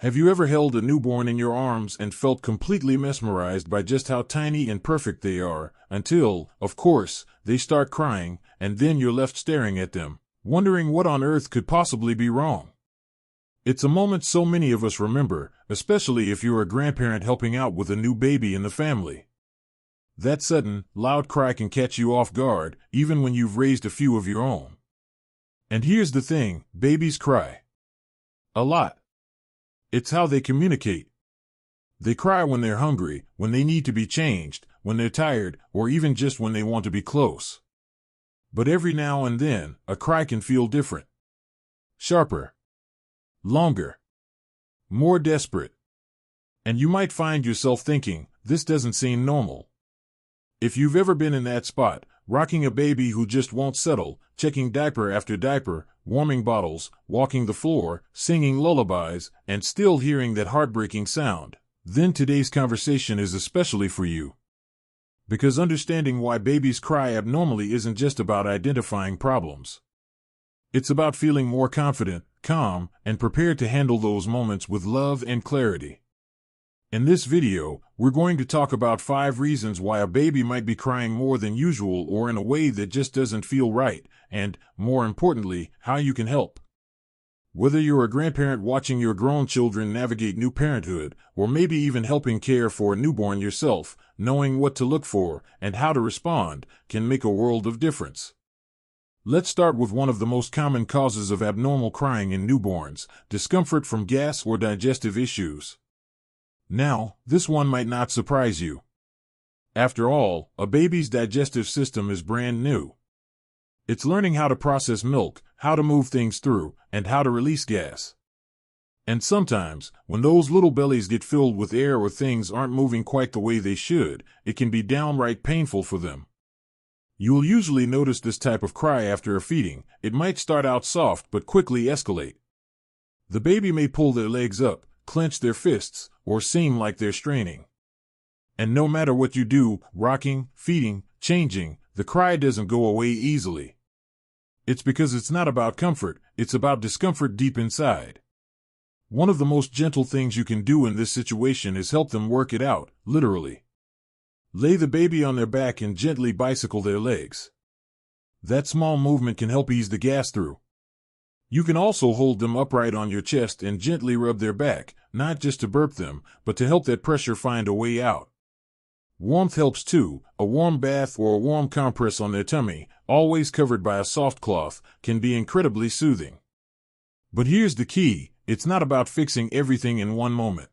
Have you ever held a newborn in your arms and felt completely mesmerized by just how tiny and perfect they are, until, of course, they start crying, and then you're left staring at them, wondering what on earth could possibly be wrong? It's a moment so many of us remember, especially if you're a grandparent helping out with a new baby in the family. That sudden, loud cry can catch you off guard, even when you've raised a few of your own. And here's the thing, babies cry. A lot. It's how they communicate. They cry when they're hungry, when they need to be changed, when they're tired, or even just when they want to be close. But every now and then, a cry can feel different. Sharper. Longer. More desperate. And you might find yourself thinking, this doesn't seem normal. If you've ever been in that spot, rocking a baby who just won't settle, checking diaper after diaper, warming bottles, walking the floor, singing lullabies, and still hearing that heartbreaking sound, then today's conversation is especially for you. Because understanding why babies cry abnormally isn't just about identifying problems. It's about feeling more confident, calm, and prepared to handle those moments with love and clarity. In this video, we're going to talk about 5 reasons why a baby might be crying more than usual or in a way that just doesn't feel right, and, more importantly, how you can help. Whether you're a grandparent watching your grown children navigate new parenthood, or maybe even helping care for a newborn yourself, knowing what to look for and how to respond can make a world of difference. Let's start with one of the most common causes of abnormal crying in newborns: discomfort from gas or digestive issues. Now, this one might not surprise you. After all, a baby's digestive system is brand new. It's learning how to process milk, how to move things through, and how to release gas. And sometimes, when those little bellies get filled with air or things aren't moving quite the way they should, it can be downright painful for them. You'll usually notice this type of cry after a feeding. It might start out soft but quickly escalate. The baby may pull their legs up, clench their fists, or seem like they're straining. And no matter what you do, rocking, feeding, changing, the cry doesn't go away easily. It's because it's not about comfort, it's about discomfort deep inside. One of the most gentle things you can do in this situation is help them work it out, literally. Lay the baby on their back and gently bicycle their legs. That small movement can help ease the gas through. You can also hold them upright on your chest and gently rub their back, not just to burp them, but to help that pressure find a way out. Warmth helps too. A warm bath or a warm compress on their tummy, always covered by a soft cloth, can be incredibly soothing. But here's the key: it's not about fixing everything in one moment.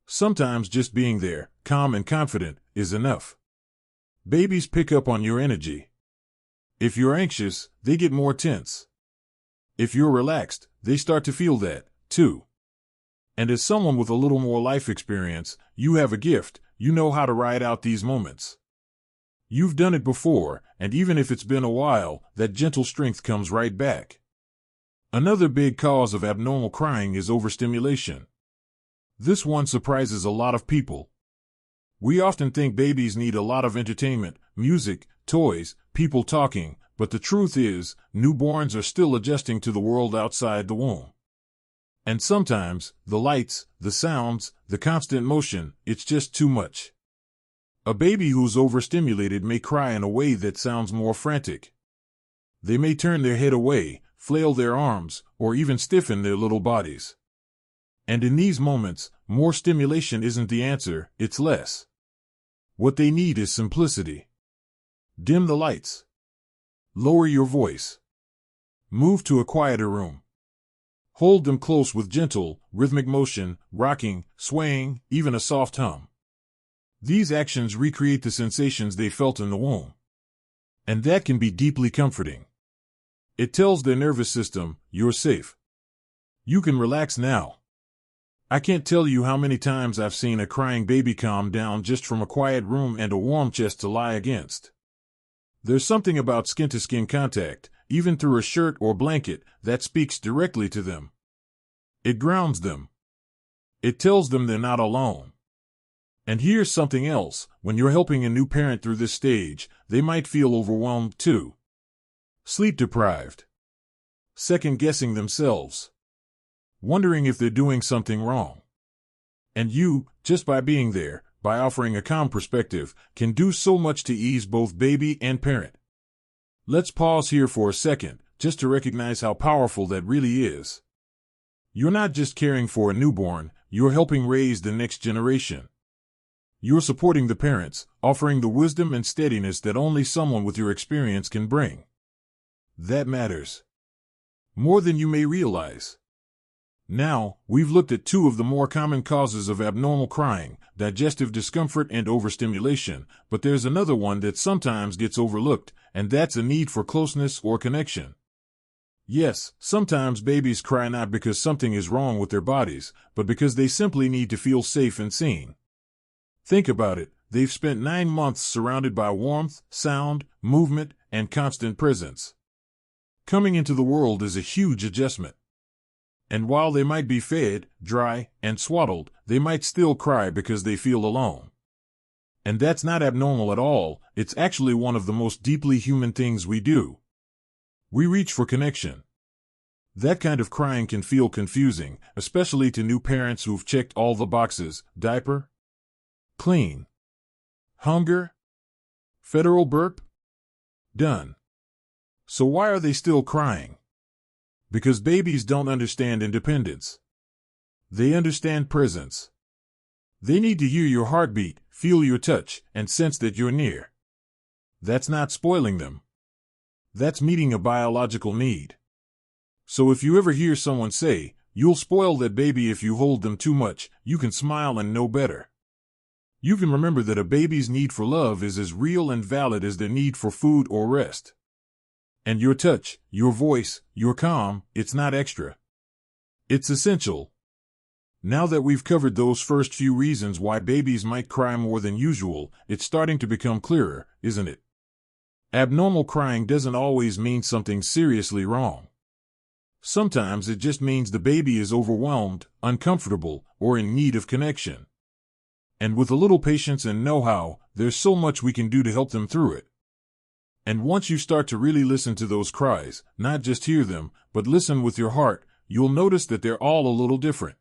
Sometimes just being there, calm and confident, is enough. Babies pick up on your energy. If you're anxious, they get more tense. If you're relaxed, they start to feel that, too. And as someone with a little more life experience, you have a gift. You know how to ride out these moments. You've done it before, and even if it's been a while, that gentle strength comes right back. Another big cause of abnormal crying is overstimulation. This one surprises a lot of people. We often think babies need a lot of entertainment, music, toys, people talking, but the truth is, newborns are still adjusting to the world outside the womb. And sometimes, the lights, the sounds, the constant motion, it's just too much. A baby who's overstimulated may cry in a way that sounds more frantic. They may turn their head away, flail their arms, or even stiffen their little bodies. And in these moments, more stimulation isn't the answer, it's less. What they need is simplicity. Dim the lights. Lower your voice. Move to a quieter room. Hold them close with gentle, rhythmic motion, rocking, swaying, even a soft hum. These actions recreate the sensations they felt in the womb. And that can be deeply comforting. It tells their nervous system, you're safe. You can relax now. I can't tell you how many times I've seen a crying baby calm down just from a quiet room and a warm chest to lie against. There's something about skin-to-skin contact, even through a shirt or blanket, that speaks directly to them. It grounds them. It tells them they're not alone. And here's something else: when you're helping a new parent through this stage, they might feel overwhelmed too. Sleep deprived. Second-guessing themselves. wondering if they're doing something wrong. And you, just by being there, by offering a calm perspective, can do so much to ease both baby and parent. Let's pause here for a second, just to recognize how powerful that really is. You're not just caring for a newborn, you're helping raise the next generation. You're supporting the parents, offering the wisdom and steadiness that only someone with your experience can bring. That matters. More than you may realize. Now, we've looked at two of the more common causes of abnormal crying, digestive discomfort and overstimulation, but there's another one that sometimes gets overlooked, and that's a need for closeness or connection. Yes, sometimes babies cry not because something is wrong with their bodies, but because they simply need to feel safe and seen. Think about it, they've spent 9 months surrounded by warmth, sound, movement, and constant presence. Coming into the world is a huge adjustment. And while they might be fed, dry, and swaddled, they might still cry because they feel alone. And that's not abnormal at all, it's actually one of the most deeply human things we do. We reach for connection. That kind of crying can feel confusing, especially to new parents who've checked all the boxes: diaper, clean, hunger, federal burp, done. So why are they still crying? Because babies don't understand independence. They understand presence. They need to hear your heartbeat, feel your touch, and sense that you're near. That's not spoiling them. That's meeting a biological need. So if you ever hear someone say, "You'll spoil that baby if you hold them too much," you can smile and know better. You can remember that a baby's need for love is as real and valid as their need for food or rest. And your touch, your voice, your calm, it's not extra. It's essential. Now that we've covered those first few reasons why babies might cry more than usual, it's starting to become clearer, isn't it? Abnormal crying doesn't always mean something seriously wrong. Sometimes it just means the baby is overwhelmed, uncomfortable, or in need of connection. And with a little patience and know-how, there's so much we can do to help them through it. And once you start to really listen to those cries, not just hear them, but listen with your heart, you'll notice that they're all a little different.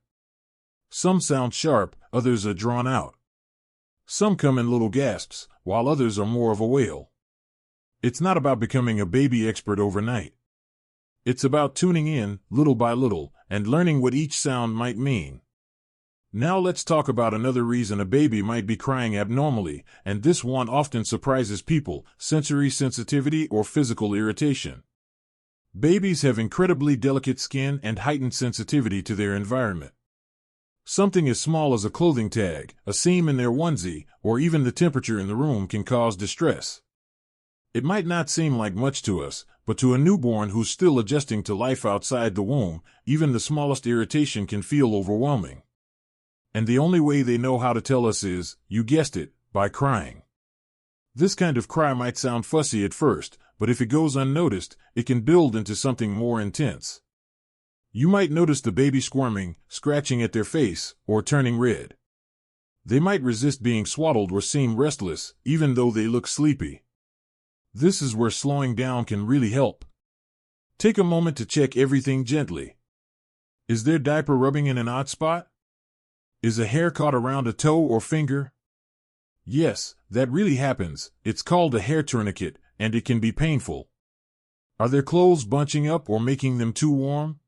Some sound sharp, others are drawn out. Some come in little gasps, while others are more of a wail. It's not about becoming a baby expert overnight. It's about tuning in, little by little, and learning what each sound might mean. Now let's talk about another reason a baby might be crying abnormally, and this one often surprises people: sensory sensitivity or physical irritation. Babies have incredibly delicate skin and heightened sensitivity to their environment. Something as small as a clothing tag, a seam in their onesie, or even the temperature in the room can cause distress. It might not seem like much to us, but to a newborn who's still adjusting to life outside the womb, even the smallest irritation can feel overwhelming. And the only way they know how to tell us is, you guessed it, by crying. This kind of cry might sound fussy at first, but if it goes unnoticed, it can build into something more intense. You might notice the baby squirming, scratching at their face, or turning red. They might resist being swaddled or seem restless, even though they look sleepy. This is where slowing down can really help. Take a moment to check everything gently. Is their diaper rubbing in an odd spot? Is a hair caught around a toe or finger? Yes, that really happens. It's called a hair tourniquet, and it can be painful. Are their clothes bunching up or making them too warm?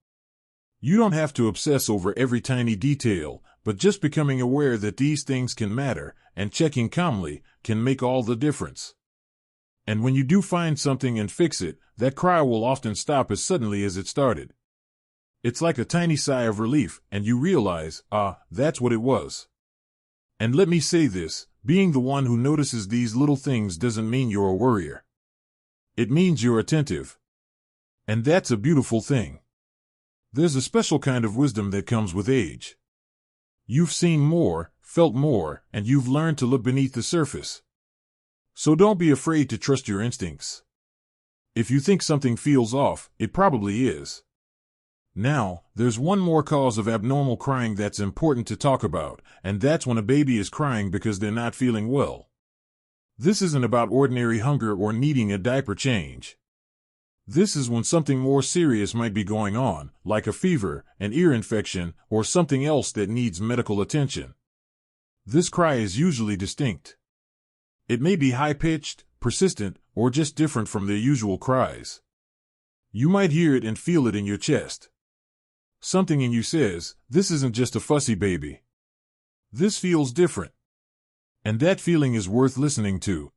You don't have to obsess over every tiny detail, but just becoming aware that these things can matter, and checking calmly, can make all the difference. And when you do find something and fix it, that cry will often stop as suddenly as it started. It's like a tiny sigh of relief, and you realize, that's what it was. And let me say this, being the one who notices these little things doesn't mean you're a worrier. It means you're attentive. And that's a beautiful thing. There's a special kind of wisdom that comes with age. You've seen more, felt more, and you've learned to look beneath the surface. So don't be afraid to trust your instincts. If you think something feels off, it probably is. Now, there's one more cause of abnormal crying that's important to talk about, and that's when a baby is crying because they're not feeling well. This isn't about ordinary hunger or needing a diaper change. This is when something more serious might be going on, like a fever, an ear infection, or something else that needs medical attention. This cry is usually distinct. It may be high-pitched, persistent, or just different from their usual cries. You might hear it and feel it in your chest. Something in you says, this isn't just a fussy baby. This feels different. And that feeling is worth listening to.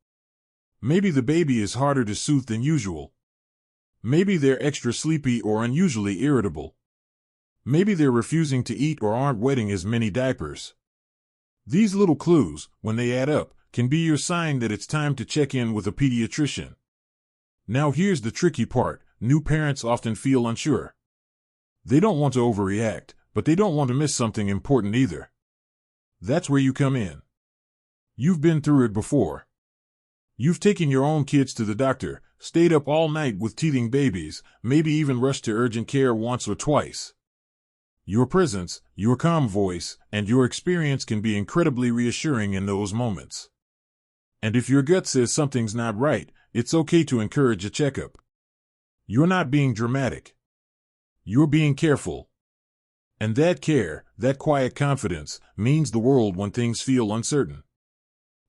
Maybe the baby is harder to soothe than usual. Maybe they're extra sleepy or unusually irritable. Maybe they're refusing to eat or aren't wetting as many diapers. These little clues, when they add up, can be your sign that it's time to check in with a pediatrician. Now here's the tricky part. New parents often feel unsure. They don't want to overreact, but they don't want to miss something important either. That's where you come in. You've been through it before. You've taken your own kids to the doctor, stayed up all night with teething babies, maybe even rushed to urgent care once or twice. Your presence, your calm voice, and your experience can be incredibly reassuring in those moments. And if your gut says something's not right, it's okay to encourage a checkup. You're not being dramatic. You're being careful. And that care, that quiet confidence, means the world when things feel uncertain.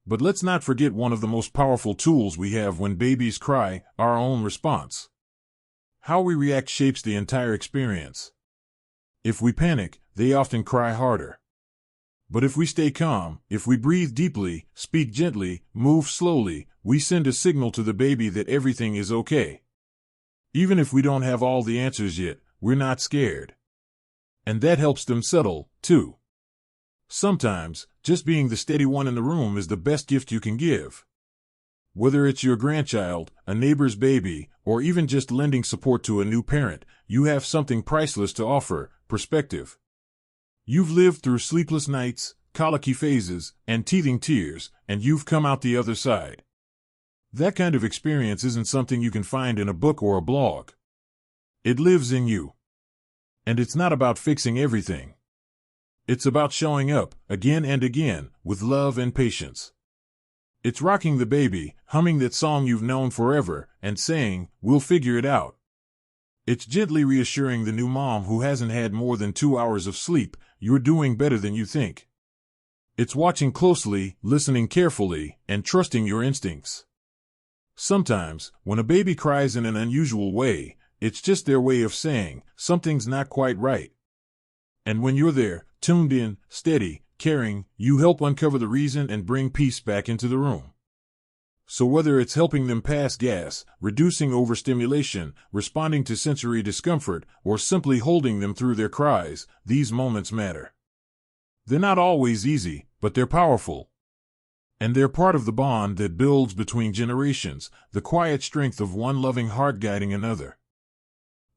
But let's not forget one of the most powerful tools we have when babies cry, our own response. How we react shapes the entire experience. If we panic, they often cry harder. But if we stay calm, if we breathe deeply, speak gently, move slowly, we send a signal to the baby that everything is okay. Even if we don't have all the answers yet, we're not scared. And that helps them settle, too. Sometimes, just being the steady one in the room is the best gift you can give. Whether it's your grandchild, a neighbor's baby, or even just lending support to a new parent, you have something priceless to offer: perspective. You've lived through sleepless nights, colicky phases, and teething tears, and you've come out the other side. That kind of experience isn't something you can find in a book or a blog. It lives in you. And it's not about fixing everything. It's about showing up, again and again, with love and patience. It's rocking the baby, humming that song you've known forever, and saying, "We'll figure it out." It's gently reassuring the new mom who hasn't had more than 2 hours of sleep, "You're doing better than you think." It's watching closely, listening carefully, and trusting your instincts. Sometimes, when a baby cries in an unusual way, it's just their way of saying, something's not quite right. And when you're there, tuned in, steady, caring, you help uncover the reason and bring peace back into the room. So whether it's helping them pass gas, reducing overstimulation, responding to sensory discomfort, or simply holding them through their cries, these moments matter. They're not always easy, but they're powerful. And they're part of the bond that builds between generations, the quiet strength of one loving heart guiding another.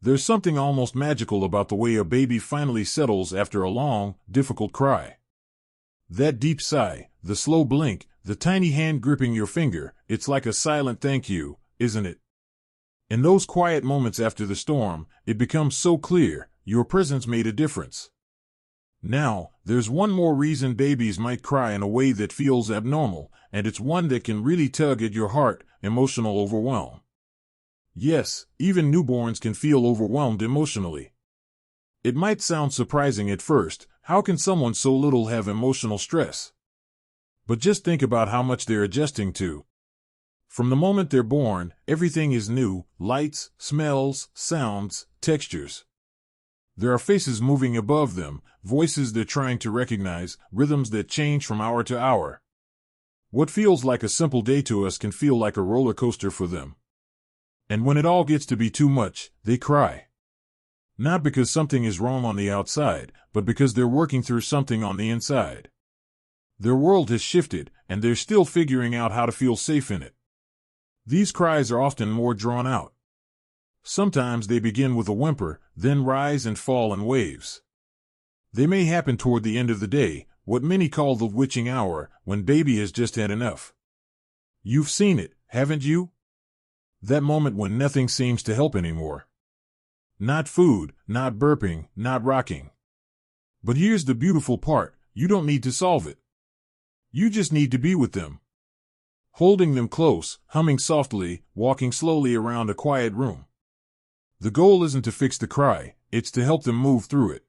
There's something almost magical about the way a baby finally settles after a long, difficult cry. That deep sigh, the slow blink, the tiny hand gripping your finger, it's like a silent thank you, isn't it? In those quiet moments after the storm, it becomes so clear, your presence made a difference. Now, there's one more reason babies might cry in a way that feels abnormal, and it's one that can really tug at your heart: emotional overwhelm. Yes, even newborns can feel overwhelmed emotionally. It might sound surprising at first. How can someone so little have emotional stress? But just think about how much they're adjusting to. From the moment they're born, everything is new: lights, smells, sounds, textures. There are faces moving above them, voices they're trying to recognize, rhythms that change from hour to hour. What feels like a simple day to us can feel like a roller coaster for them. And when it all gets to be too much, they cry. Not because something is wrong on the outside, but because they're working through something on the inside. Their world has shifted, and they're still figuring out how to feel safe in it. These cries are often more drawn out. Sometimes they begin with a whimper, then rise and fall in waves. They may happen toward the end of the day, what many call the witching hour, when baby has just had enough. You've seen it, haven't you? That moment when nothing seems to help anymore. Not food, not burping, not rocking. But here's the beautiful part: you don't need to solve it. You just need to be with them. Holding them close, humming softly, walking slowly around a quiet room. The goal isn't to fix the cry, it's to help them move through it.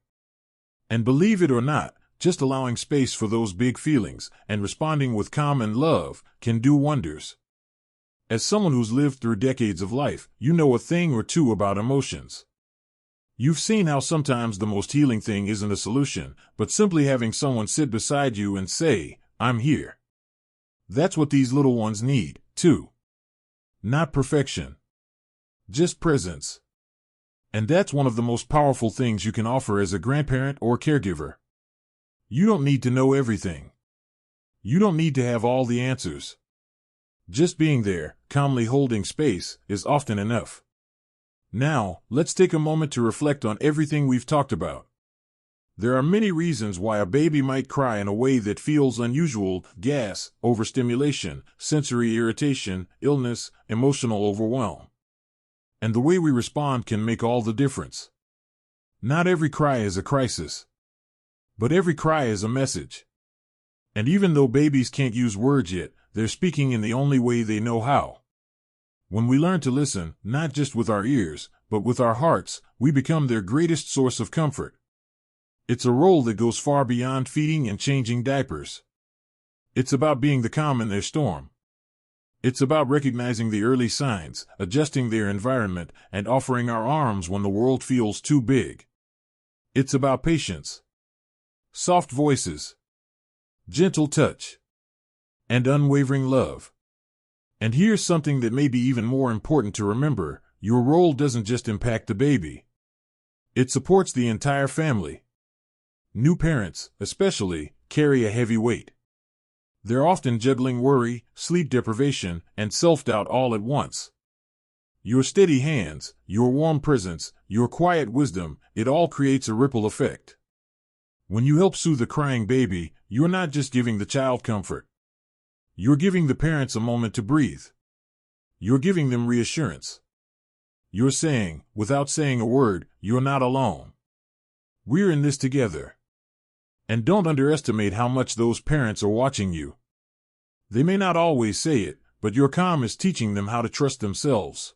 And believe it or not, just allowing space for those big feelings and responding with calm and love can do wonders. As someone who's lived through decades of life, you know a thing or two about emotions. You've seen how sometimes the most healing thing isn't a solution, but simply having someone sit beside you and say, "I'm here." That's what these little ones need, too. Not perfection. Just presence. And that's one of the most powerful things you can offer as a grandparent or caregiver. You don't need to know everything. You don't need to have all the answers. Just being there, calmly holding space, is often enough. Now, let's take a moment to reflect on everything we've talked about. There are many reasons why a baby might cry in a way that feels unusual: gas, overstimulation, sensory irritation, illness, emotional overwhelm. And the way we respond can make all the difference. Not every cry is a crisis. But every cry is a message. And even though babies can't use words yet, they're speaking in the only way they know how. When we learn to listen, not just with our ears, but with our hearts, we become their greatest source of comfort. It's a role that goes far beyond feeding and changing diapers. It's about being the calm in their storm. It's about recognizing the early signs, adjusting their environment, and offering our arms when the world feels too big. It's about patience, soft voices, gentle touch, and unwavering love. And here's something that may be even more important to remember: your role doesn't just impact the baby. It supports the entire family. New parents, especially, carry a heavy weight. They're often juggling worry, sleep deprivation, and self-doubt all at once. Your steady hands, your warm presence, your quiet wisdom, it all creates a ripple effect. When you help soothe a crying baby, you're not just giving the child comfort. You're giving the parents a moment to breathe. You're giving them reassurance. You're saying, without saying a word, you're not alone. We're in this together. And don't underestimate how much those parents are watching you. They may not always say it, but your calm is teaching them how to trust themselves.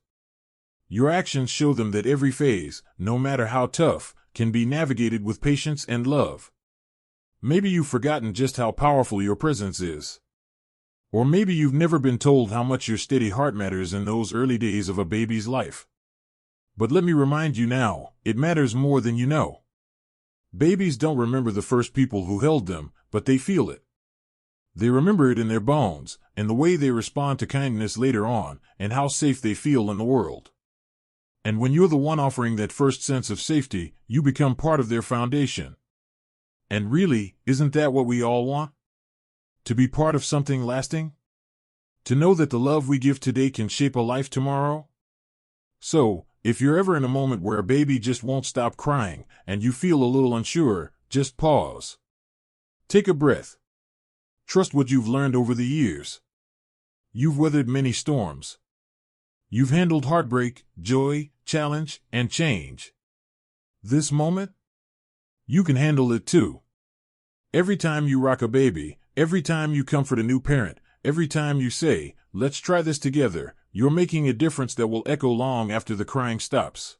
Your actions show them that every phase, no matter how tough, can be navigated with patience and love. Maybe you've forgotten just how powerful your presence is. Or maybe you've never been told how much your steady heart matters in those early days of a baby's life. But let me remind you now, it matters more than you know. Babies don't remember the first people who held them, but they feel it. They remember it in their bones, and the way they respond to kindness later on, and how safe they feel in the world. And when you're the one offering that first sense of safety, you become part of their foundation. And really, isn't that what we all want? To be part of something lasting? To know that the love we give today can shape a life tomorrow? So, if you're ever in a moment where a baby just won't stop crying, and you feel a little unsure, just pause. Take a breath. Trust what you've learned over the years. You've weathered many storms. You've handled heartbreak, joy, challenge, and change. This moment? You can handle it too. Every time you rock a baby, every time you comfort a new parent, every time you say, "Let's try this together," you're making a difference that will echo long after the crying stops.